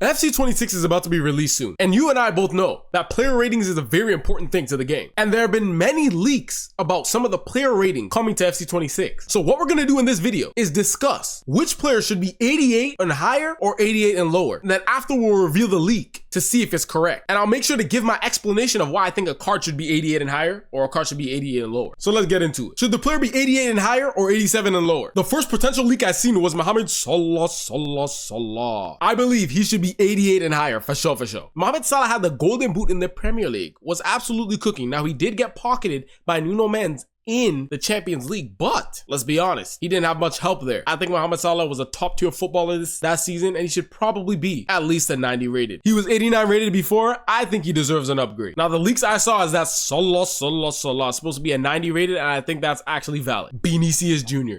FC 26 is about to be released soon, and you and I both know that player ratings is a very important thing to the game. And there have been many leaks about some of the player rating coming to FC 26. So what we're gonna do in this video is discuss which player should be 88 and higher or 88 and lower. And then after we'll reveal the leak to see if it's correct. And I'll make sure to give my explanation of why I think a card should be 88 and higher or a card should be 88 and lower. So let's get into it. Should the player be 88 and higher or 87 and lower? The first potential leak I seen was Mohamed Salah. I believe he should be 88 and higher, for sure. Mohamed Salah had the golden boot in the Premier League, was absolutely cooking. Now he did get pocketed by Nuno Mendes in the Champions League, but let's be honest, he didn't have much help there. I think Mohamed Salah was a top tier footballer that season, and he should probably be at least a 90 rated. He was 89 rated before. I think he deserves an upgrade. Now the leaks I saw is that Salah is supposed to be a 90 rated, and I think that's actually valid. Vinicius Jr.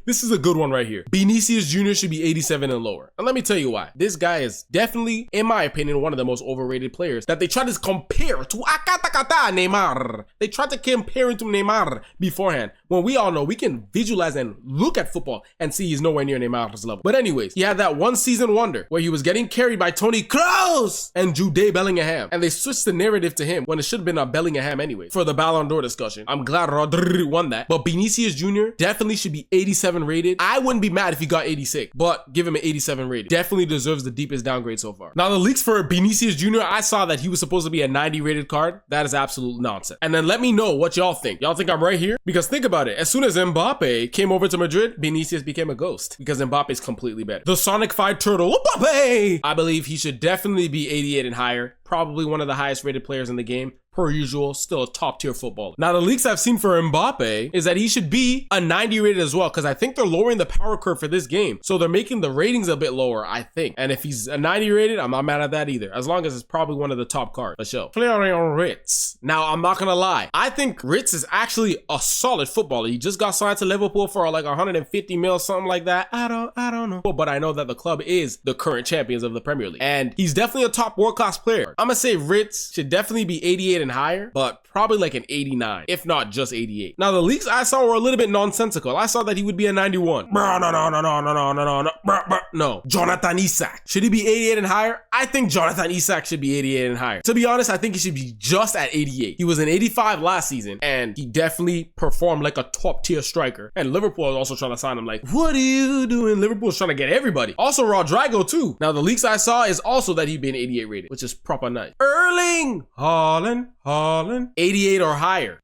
This is a good one right here. Vinicius Jr. should be 87 and lower. And let me tell you why. This guy is definitely, in my opinion, one of the most overrated players that they try to compare to Neymar. They tried to compare him to Neymar beforehand, when we all know we can visualize and look at football and see he's nowhere near Neymar's level. But anyways, he had that one season wonder where he was getting carried by Toni Kroos and Jude Bellingham, and they switched the narrative to him when it should have been a Bellingham anyway for the Ballon d'Or discussion. I'm glad Rodri won that, but Vinicius Jr. definitely should be 87 rated. I wouldn't be mad if he got 86, but give him an 87 rated. Definitely deserves the deepest downgrade so far. Now the leaks for Vinicius Jr., I saw that he was supposed to be a 90 rated card. That is absolute nonsense. And then let me know what y'all think. Y'all think I'm right here? Because think about it. As soon as Mbappé came over to Madrid, Vinicius became a ghost because Mbappé is completely better. The Sonic-fied turtle, Mbappé! I believe he should definitely be 88 and higher. Probably one of the highest rated players in the game. Per usual, still a top tier footballer. Now the leaks I've seen for Mbappé is that he should be a 90 rated as well, because I think they're lowering the power curve for this game. So they're making the ratings a bit lower, I think. And if he's a 90 rated, I'm not mad at that either, as long as it's probably one of the top cards, for sure. Florian Ritz. Now I'm not gonna lie, I think Ritz is actually a solid footballer. He just got signed to Liverpool for like 150 mil, something like that. I don't know. But I know that the club is the current champions of the Premier League, and he's definitely a top world-class player. I'm gonna say Ritz should definitely be 88 and higher, but probably like an 89, if not just 88. Now the leaks I saw were a little bit nonsensical. I saw that he would be a 91. No. Jonathan Isak. Should he be 88 and higher? I think Jonathan Isak should be 88 and higher. To be honest, I think he should be just at 88. He was an 85 last season, and he definitely performed like a top tier striker. And Liverpool is also trying to sign him. Like, what are you doing? Liverpool's trying to get everybody. Also Rodrigo too. Now the leaks I saw is also that he'd be an 88 rated, which is proper nice. Erling Haaland. 88 or higher.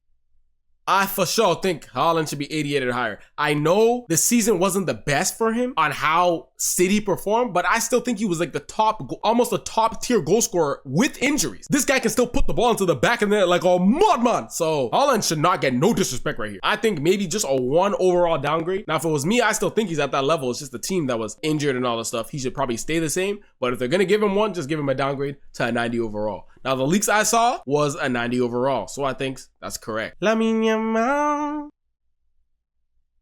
I for sure think Haaland should be 88 or higher. I know the season wasn't the best for him on how City performed, but I still think he was like the top, almost a top tier goal scorer with injuries. This guy can still put the ball into the back of the net like a madman. So Haaland should not get no disrespect right here. I think maybe just a 1 overall downgrade. Now if it was me, I still think he's at that level. It's just the team that was injured and all this stuff. He should probably stay the same, but if they're gonna give him one, just give him a downgrade to a 90 overall. Now the leaks I saw was a 90 overall, so I think that's correct. Lamine Yamal.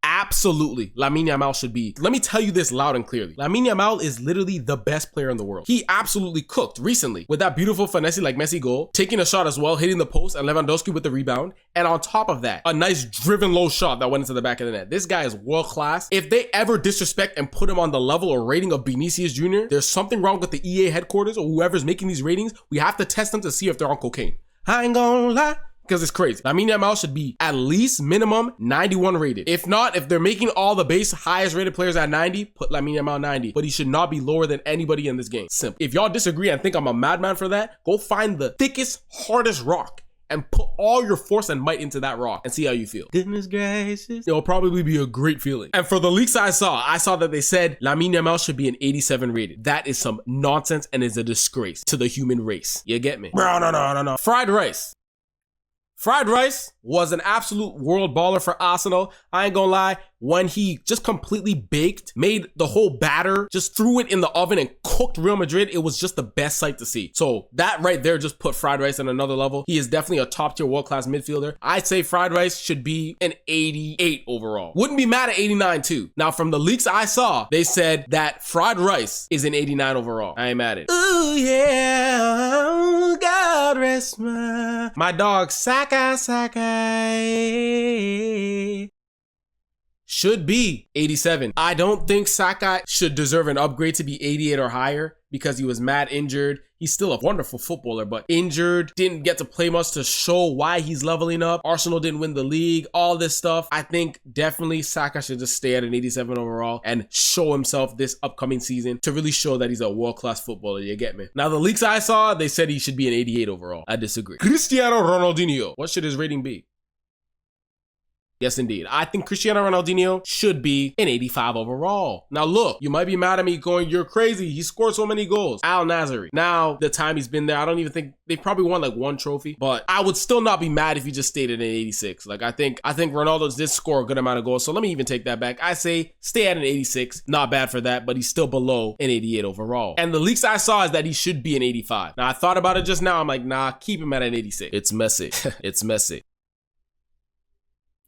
Absolutely, Lamine Yamal should be. Let me tell you this loud and clearly. Lamine Yamal is literally the best player in the world. He absolutely cooked recently with that beautiful finesse like Messi goal, taking a shot as well, hitting the post, and Lewandowski with the rebound. And on top of that, a nice driven low shot that went into the back of the net. This guy is world class. If they ever disrespect and put him on the level or rating of Vinicius Jr., there's something wrong with the EA headquarters or whoever's making these ratings. We have to test them to see if they're on cocaine. I ain't gonna lie. Because it's crazy. Lamine Yamal should be at least minimum 91 rated. If not, if they're making all the base highest rated players at 90, put Lamine Yamal 90. But he should not be lower than anybody in this game. Simple. If y'all disagree and think I'm a madman for that, go find the thickest, hardest rock and put all your force and might into that rock and see how you feel. Goodness gracious. It'll probably be a great feeling. And for the leaks I saw that they said Lamine Yamal should be an 87 rated. That is some nonsense and is a disgrace to the human race. You get me? No. Fried rice. Fried Rice was an absolute world baller for Arsenal. I ain't gonna lie, when he just completely baked, made the whole batter, just threw it in the oven and cooked Real Madrid, it was just the best sight to see. So that right there just put Fried Rice on another level. He is definitely a top tier world-class midfielder. I'd say Fried Rice should be an 88 overall. Wouldn't be mad at 89 too. Now from the leaks I saw, they said that Fried Rice is an 89 overall. I ain't mad at it. Ooh yeah, God rest my dog Saka. Should be 87. I don't think Saka should deserve an upgrade to be 88 or higher. because he was mad injured. He's still a wonderful footballer, but injured, didn't get to play much to show why he's leveling up. Arsenal didn't win the league, all this stuff. I think definitely Saka should just stay at an 87 overall and show himself this upcoming season to really show that he's a world-class footballer, you get me? Now, the leaks I saw, they said he should be an 88 overall. I disagree. Cristiano Ronaldo, what should his rating be? Yes, indeed. I think Cristiano Ronaldo should be an 85 overall. Now, look, you might be mad at me going, you're crazy. He scored so many goals. Al Nassr. Now, the time he's been there, I don't even think they probably won like one trophy, but I would still not be mad if he just stayed at an 86. Like, I think Ronaldo did score a good amount of goals. So let me even take that back. I say stay at an 86. Not bad for that, but he's still below an 88 overall. And the leaks I saw is that he should be an 85. Now, I thought about it just now. I'm like, nah, keep him at an 86. It's messy. It's messy.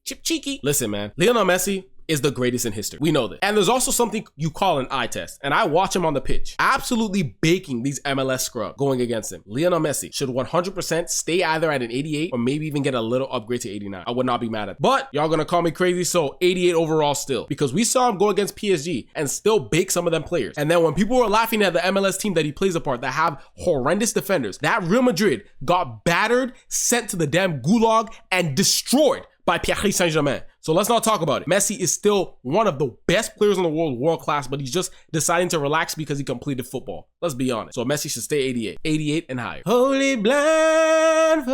Chip cheeky. Listen, man, Lionel Messi is the greatest in history. We know this. And there's also something you call an eye test. And I watch him on the pitch, absolutely baking these MLS scrubs going against him. Lionel Messi should 100% stay either at an 88 or maybe even get a little upgrade to 89. I would not be mad at it. But y'all gonna call me crazy, so 88 overall still. Because we saw him go against PSG and still bake some of them players. And then when people were laughing at the MLS team that he plays a part that have horrendous defenders, that Real Madrid got battered, sent to the damn gulag, and destroyed by Paris Saint-Germain. So let's not talk about it. Messi is still one of the best players in the world, world class, but he's just deciding to relax because he completed football. Let's be honest. So Messi should stay 88. 88 and higher. Holy blindfold.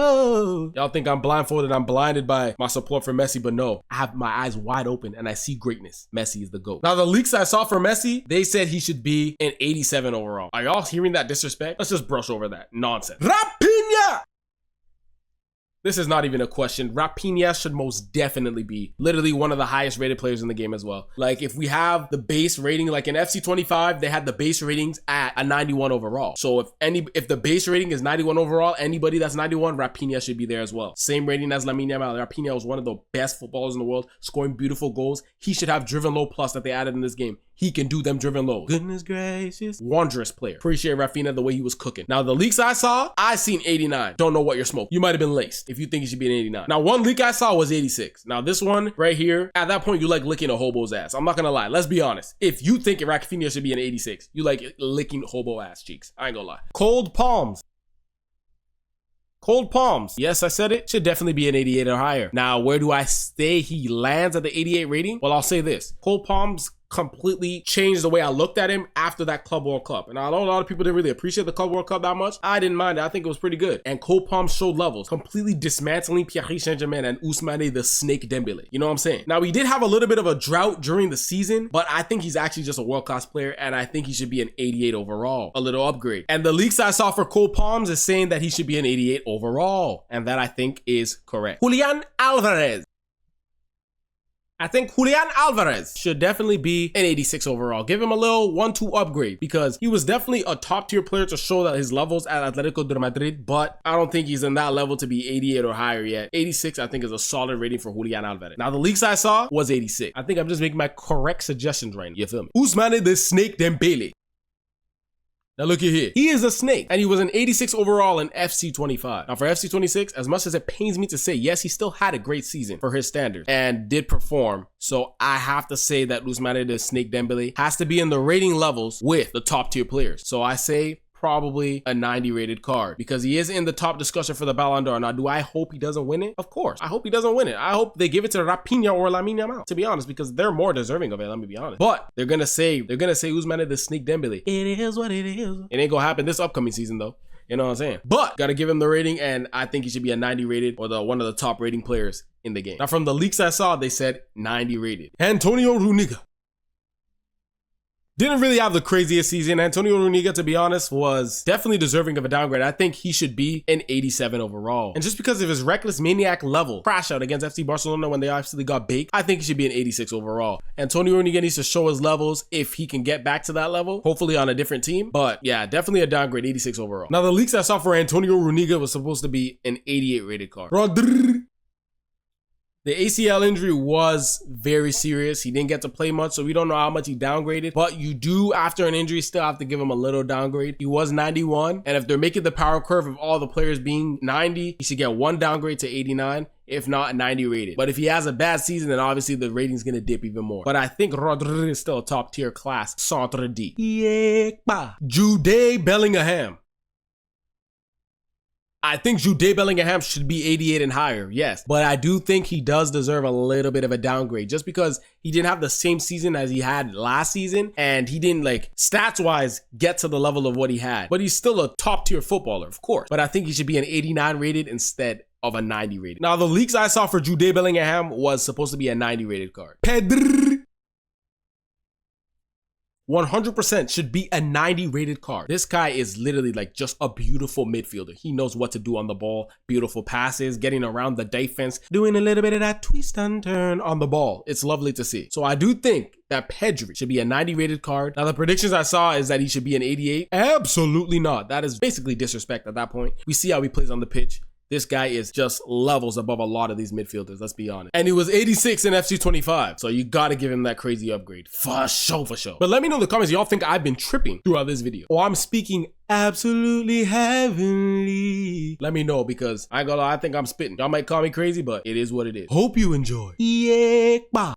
Y'all think I'm blindfolded. I'm blinded by my support for Messi, but no. I have my eyes wide open and I see greatness. Messi is the GOAT. Now, the leaks I saw for Messi, they said he should be an 87 overall. Are y'all hearing that disrespect? Let's just brush over that nonsense. Raphinha! This is not even a question. Raphinha should most definitely be literally one of the highest rated players in the game as well. Like, if we have the base rating, like in FC 25, they had the base ratings at a 91 overall. So if the base rating is 91 overall, anybody that's 91, Raphinha should be there as well. Same rating as Lamine Yamal. Raphinha was one of the best footballers in the world, scoring beautiful goals. He should have driven low plus that they added in this game. He can do them driven low. Goodness gracious. Wondrous player. Appreciate Raphinha the way he was cooking. Now, the leaks I saw, I seen 89. Don't know what you're smoking. You might have been laced if you think he should be an 89. Now, one leak I saw was 86. Now, this one right here, at that point, you like licking a hobo's ass. I'm not gonna lie. Let's be honest. If you think Raphinha should be an 86, you like licking hobo ass cheeks. I ain't gonna lie. Cold palms. Cold palms. Yes, I said it. Should definitely be an 88 or higher. Now, where do I say he lands at the 88 rating? Well, I'll say this. Cold palms completely changed the way I looked at him after that Club World Cup. And I know a lot of people didn't really appreciate the Club World Cup that much. I didn't mind it. I think it was pretty good. And Cole Palm showed levels, completely dismantling Paris Saint-Germain and Ousmane the Snake Dembélé. You know what I'm saying? Now, he did have a little bit of a drought during the season, but I think he's actually just a world-class player, and I think he should be an 88 overall. A little upgrade. And the leaks I saw for Cole Palms is saying that he should be an 88 overall, and that I think is correct. Julian Alvarez. I think Julian Alvarez should definitely be an 86 overall. Give him a little 1-2 upgrade because he was definitely a top tier player to show that his levels at Atletico de Madrid, but I don't think he's in that level to be 88 or higher yet. 86, I think, is a solid rating for Julian Alvarez. Now, the leaks I saw was 86. I think I'm just making my correct suggestions right now. You feel me? Ousmane the Snake Dembélé. Now look at here. He is a snake, and he was an 86 overall in FC 25. Now for FC 26, as much as it pains me to say, yes, he still had a great season for his standards and did perform. So I have to say that Ousmane the Snake Dembélé has to be in the rating levels with the top tier players. So I say probably a 90 rated card because he is in the top discussion for the Ballon d'Or. Now, do I hope he doesn't win it? Of course. I hope he doesn't win it. I hope they give it to Raphinha or Lamine Yamal, to be honest, because they're more deserving of it, let me be honest. But they're gonna say Ousmane the Snake Dembélé. It is what it is. It ain't gonna happen this upcoming season though. You know what I'm saying? But gotta give him the rating, and I think he should be a 90 rated or one of the top rating players in the game. Now, from the leaks I saw, they said 90 rated. Antonio Rüdiger. Didn't really have the craziest season. Antonio Rüdiger, to be honest, was definitely deserving of a downgrade. I think he should be an 87 overall. And just because of his reckless maniac level crash out against FC Barcelona when they actually got baked, I think he should be an 86 overall. Antonio Rüdiger needs to show his levels if he can get back to that level, hopefully on a different team. But yeah, definitely a downgrade, 86 overall. Now, the leaks I saw for Antonio Rüdiger was supposed to be an 88 rated card. Rodri. The ACL injury was very serious. He didn't get to play much, so we don't know how much he downgraded. But you do, after an injury, still have to give him a little downgrade. He was 91, and if they're making the power curve of all the players being 90, he should get one downgrade to 89. if not a 90 rated. But if he has a bad season, then obviously the rating's gonna dip even more. But I think Rodri is still a top tier class Centre D. Jude Bellingham. I think Jude Bellingham should be 88 and higher, yes. But I do think he does deserve a little bit of a downgrade just because he didn't have the same season as he had last season and he didn't, like, stats-wise get to the level of what he had. But he's still a top-tier footballer, of course. But I think he should be an 89 rated instead of a 90 rated. Now, the leaks I saw for Jude Bellingham was supposed to be a 90 rated card. Pedri 100% should be a 90 rated card. This guy is literally like just a beautiful midfielder. He knows what to do on the ball, beautiful passes, getting around the defense, doing a little bit of that twist and turn on the ball. It's lovely to see. So I do think that Pedri should be a 90 rated card. Now the predictions I saw is that he should be an 88. Absolutely not. That is basically disrespect at that point. We see how he plays on the pitch. This guy is just levels above a lot of these midfielders, let's be honest. And he was 86 in FC 25, so you gotta give him that crazy upgrade. For sure, for sure. But let me know in the comments, y'all think I've been tripping throughout this video, or I'm speaking absolutely heavenly. Let me know, because I ain't gonna lie, I think I'm spitting. Y'all might call me crazy, but it is what it is. Hope you enjoy. Yeah.